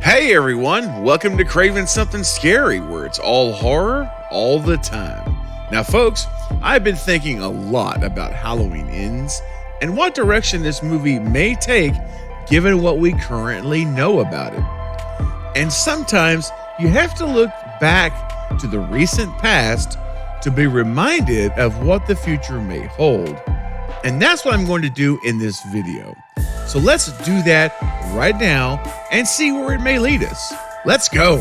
Hey everyone, welcome to Craving Something Scary, where it's all horror all the time. Now folks, I've been thinking a lot about Halloween Ends and what direction this movie may take given what we currently know about it. And sometimes you have to look back to the recent past to be reminded of what the future may hold. And that's what I'm going to do in this video. So let's do that right now and see where it may lead us. Let's go.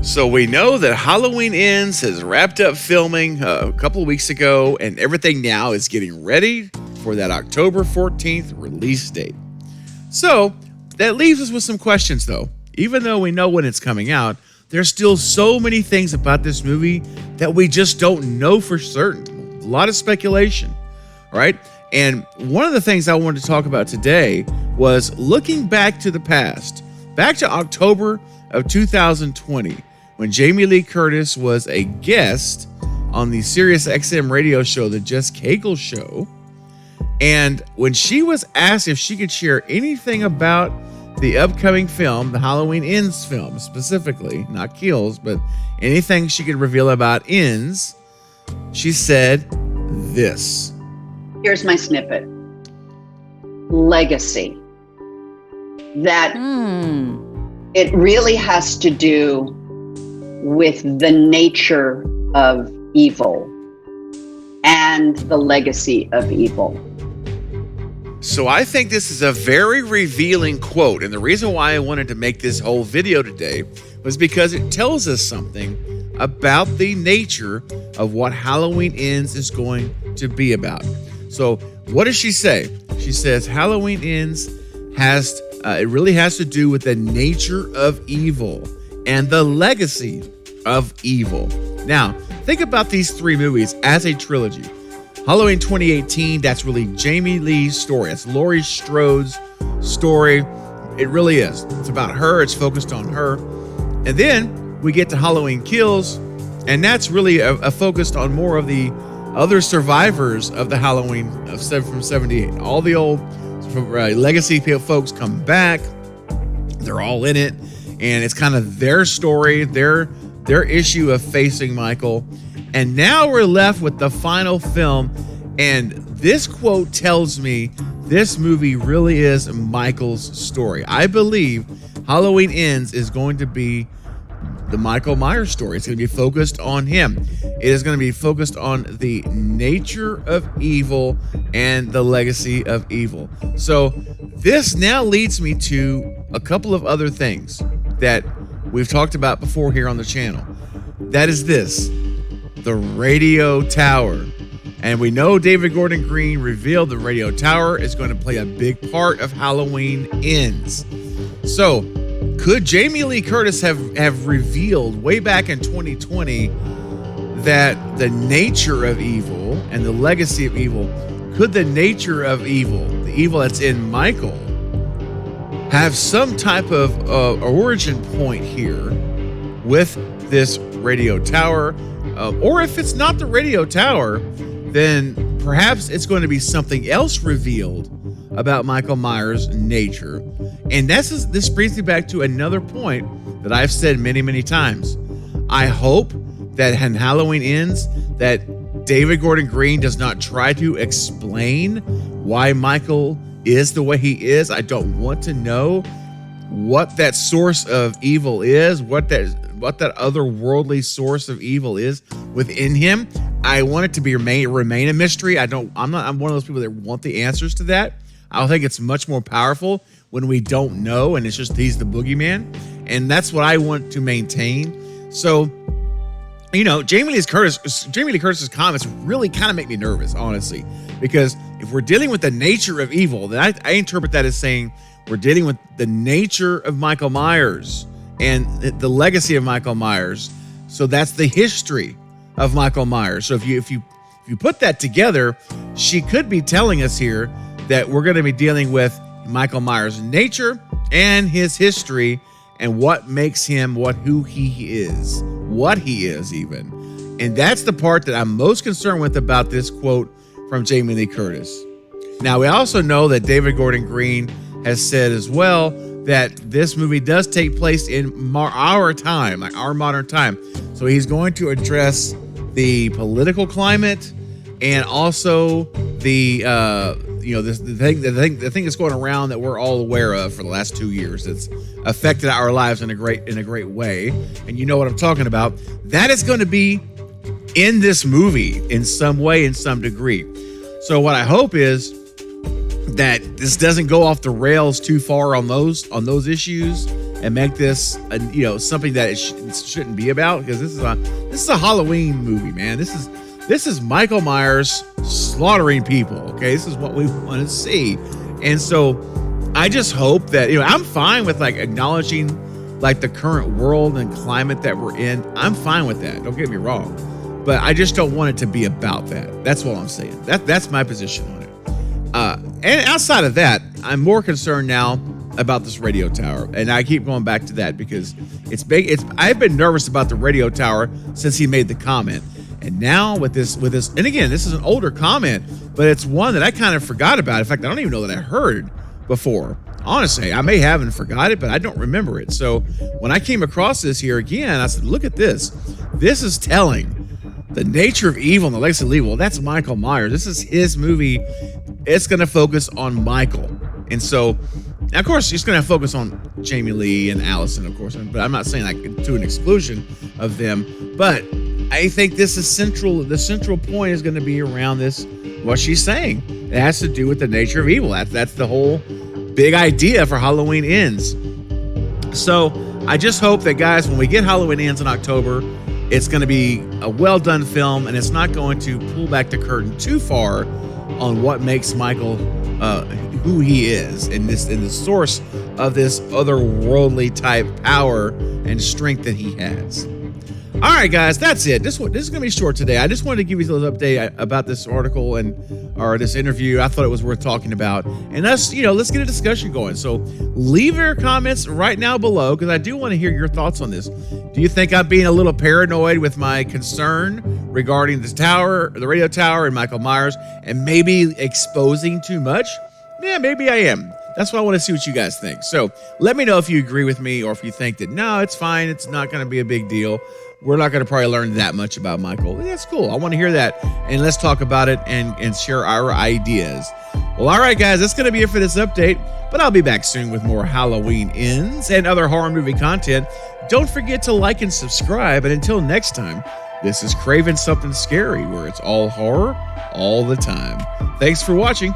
So we know that Halloween Ends has wrapped up filming a couple of weeks ago, and everything now is getting ready for that October 14th release date. So that leaves us with some questions though. Even though we know when it's coming out, there's still so many things about this movie that we just don't know for certain. A lot of speculation, right? And one of the things I wanted to talk about today was looking back to the past, back to October of 2020, when Jamie Lee Curtis was a guest on the Sirius XM radio show, The Jess Cagle Show. And when she was asked if she could share anything about the upcoming film, the Halloween Ends film specifically, not Kills, but anything she could reveal about Ends, she said this. Here's my snippet. Legacy. That it really has to do with the nature of evil and the legacy of evil. So I think this is a very revealing quote, and the reason why I wanted to make this whole video today was because it tells us something about the nature of what Halloween Ends is going to be about. So what does she say? She says Halloween Ends it really has to do with the nature of evil and the legacy of evil. Now, think about these three movies as a trilogy. Halloween 2018, that's really Jamie Lee's story. It's Laurie Strode's story. It really is. It's about her. It's focused on her. And then we get to Halloween Kills, and that's really a focused on more of the other survivors of the Halloween from 78. All the old legacy folks come back. They're all in it, and it's kind of their story, their issue of facing Michael. And now we're left with the final film, and this quote tells me this movie really is Michael's story. I believe Halloween Ends is going to be the Michael Myers story. It's going to be focused on him. It is going to be focused on the nature of evil and the legacy of evil. So this now leads me to a couple of other things that we've talked about before here on the channel. That is this. The radio tower. And we know David Gordon Green revealed the radio tower is going to play a big part of Halloween Ends. So could Jamie Lee Curtis have revealed way back in 2020 that the nature of evil and the legacy of evil, could the nature of evil, the evil that's in Michael, have some type of origin point here with this radio tower? Or if it's not the radio tower, then perhaps it's going to be something else revealed about Michael Myers' nature. And this brings me back to another point that I've said many, many times. I hope that in Halloween Ends, that David Gordon Green does not try to explain why Michael is the way he is. I don't want to know what that source of evil is, what that otherworldly source of evil is within him. I want it to remain a mystery. I'm one of those people that want the answers to that. I think it's much more powerful when we don't know and it's just he's the boogeyman. And that's what I want to maintain. So, you know, Jamie Lee Curtis's comments really kind of make me nervous, honestly, because if we're dealing with the nature of evil, then I interpret that as saying we're dealing with the nature of Michael Myers and the legacy of Michael Myers. So that's the history of Michael Myers. So if you put that together, she could be telling us here that we're going to be dealing with Michael Myers' nature and his history and what makes him who he is even. And that's the part that I'm most concerned with about this quote from Jamie Lee Curtis. Now, we also know that David Gordon Green has said as well that this movie does take place in our time, like our modern time. So he's going to address the political climate and also the thing that's going around that we're all aware of for the last 2 years that's affected our lives in a great way. And you know what I'm talking about. That is going to be in this movie in some way, in some degree. So what I hope is that this doesn't go off the rails too far on those issues and make this something that it shouldn't be about, because this is a Halloween movie, man. This is Michael Myers slaughtering people. Okay, this is what we want to see. And so I just hope that I'm fine with like acknowledging like the current world and climate that we're in. I'm fine with that, don't get me wrong, but I just don't want it to be about that. That's what I'm saying. That's my position on it. And outside of that, I'm more concerned now about this radio tower, and I keep going back to that because it's big. I've been nervous about the radio tower since he made the comment, and now with this, and again, this is an older comment, but it's one that I kind of forgot about. In fact, I don't even know that I heard before. Honestly, I may have and forgot it, but I don't remember it. So when I came across this here again, I said, "Look at this. This is telling." The nature of evil and the legacy of evil. That's Michael Myers. This is his movie. It's going to focus on Michael. And so, of course, he's going to focus on Jamie Lee and Allison, of course. But I'm not saying like to an exclusion of them. But I think this is central. The central point is going to be around this, what she's saying. It has to do with the nature of evil. That's the whole big idea for Halloween Ends. So I just hope that, guys, when we get Halloween Ends in October, it's going to be a well-done film, and it's not going to pull back the curtain too far on what makes Michael who he is and the source of this otherworldly type power and strength that he has. All right, guys, that's it. This is going to be short today. I just wanted to give you a little update about this article or this interview. I thought it was worth talking about. And let's get a discussion going. So leave your comments right now below, because I do want to hear your thoughts on this. Do you think I'm being a little paranoid with my concern regarding the radio tower and Michael Myers, and maybe exposing too much? Yeah, maybe I am. That's why I want to see what you guys think. So let me know if you agree with me, or if you think that, no, it's fine, it's not going to be a big deal. We're not going to probably learn that much about Michael. That's cool. I want to hear that. And let's talk about it and share our ideas. Well, all right, guys, that's going to be it for this update. But I'll be back soon with more Halloween Ends and other horror movie content. Don't forget to like and subscribe. And until next time, this is Craving Something Scary, where it's all horror all the time. Thanks for watching.